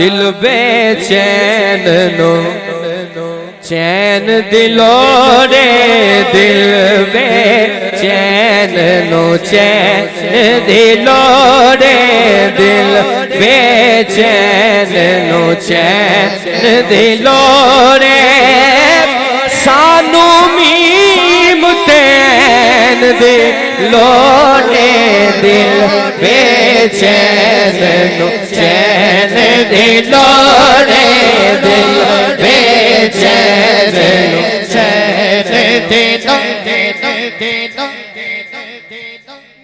दिल बेचैन नो चैन दिलो रे दिल बेचैन नो चैन दिलो रे दिल बेचैन नो चैन दिलो रे सानू मीम तैन दिलो रे दिल बेचैन नो चैन दिलो रे दिल बेचैन नो चैन दिलो।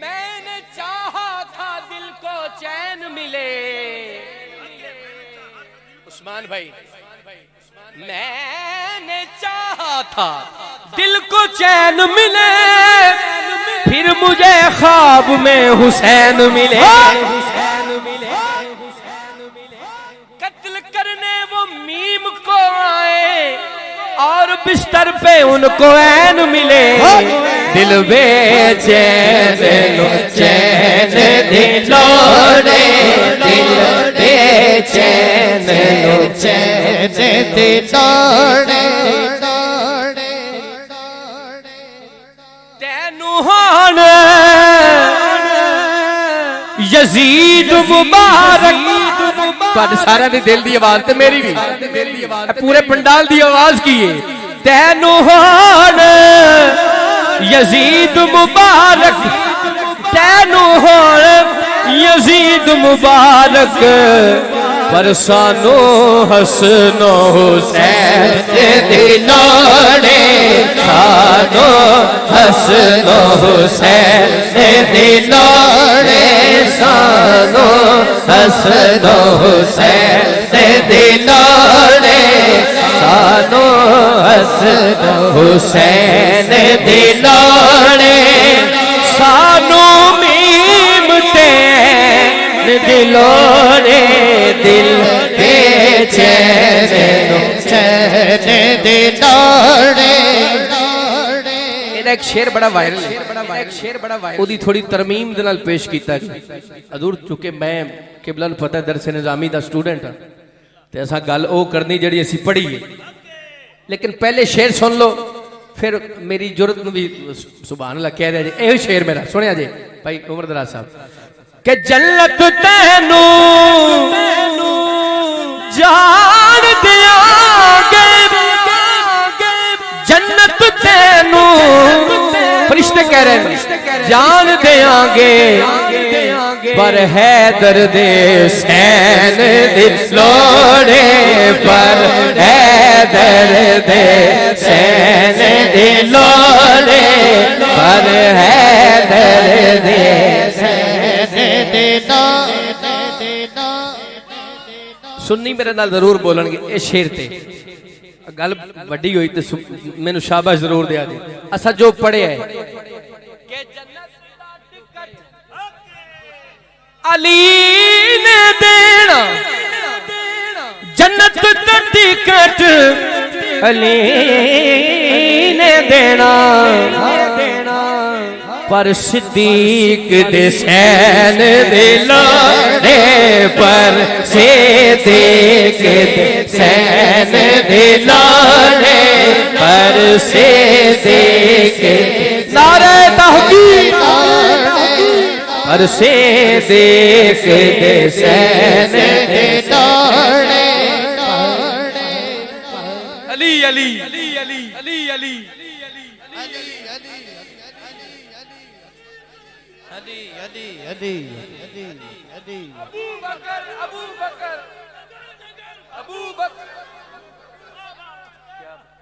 मैंने चाहा था दिल को चैन मिले, उस्मान भाई मैंने चाहा था दिल को चैन मिले, फिर मुझे ख्वाब में हुसैन मिले। कत्ल करने वो मीम को आए और बिस्तर पे उनको ऐन मिले। दिल बेचैन लो चैन दिलो रे दिल बेचैन लो चैन दिलो रे तेनू हान यजीद मुबारक सारे दी दिल दी आवाज ते मेरी भी पूरे पंडाल दी आवाज की है। तेनू हान यजीद मुबारक तेनू हान यजीद मुबारक पर सानू हसनो हुसैन दिलो रे सानू हसनो हुसैन दिलो रे सानू हसनो हुसैन दिलो रे सानू हसनो हुसैन दिलो रे सानू मीम तैन दिलो रे दिल बेचैन चैन दिलो रे। एक शेर बड़ा वायरल है, एक शेर बड़ा वायरल ओदी थोड़ी तरमीम दे नाल पेश कीता हजूर चूंकि मैं किबला नूं पता दरस निज़ामी दा स्टूडेंट हां ते असां गल ओ करनी जिहड़ी असीं पढ़ी है, लेकिन पहले शेर सुन लो फिर मेरी जुरत नूं भी सुभान अल्लाह कह दिया जे। यही शेर मेरा सुनिया जे भाई उमर दराज साहब के जन्नत तैनू जान दियागे जन्नत तैनू फरिश्ते कह रहे हैं जान देंगे पर हैदर दे सैन दिलो रे पर हैदर दे सैन दिलो रे पर हैदर दे सुन्नी मेरे नाल जरूर बोलणगे ए शेर ते गल वड्डी होई ते मैनू शाबाश जरूर दिया जी। असा जो पढ़े है अली ने देना जन्नत दा टिकट अली ने देना पर सिद्दीक दे सैन दिलो रे पर सिद्दीक दे सैन दिलो रे पर सिद्दीक नारे तहकीक पर सिद्दीक दे सैन दिलो रे। अली अली अली अली अली अली अली अबू बकर अबू बकर अबू बकर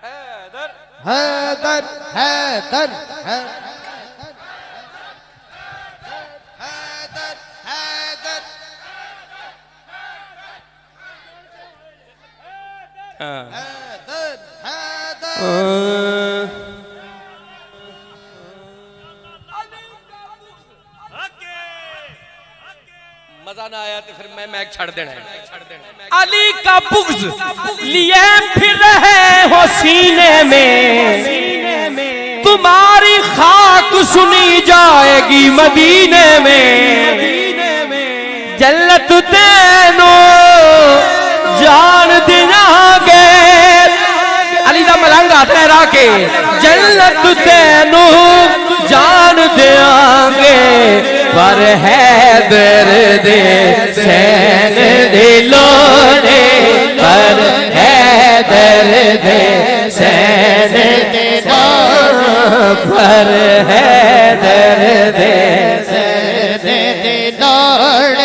हैदर हैदर हैदर हैदर हैदर हैदर हैदर मजा ना आया तो फिर मैं मैक छड़ देना है। अली का बुग़्ज़ लिए फिर रहे हो सीने में तुम्हारी खाक सुनी जाएगी मदीने में जन्नत तैनू के जन्नत तेनू जान देंगे पर हैदर दे सैन दिलोने पर हैदर दे सैन पर हैदर दे सैन दिलोने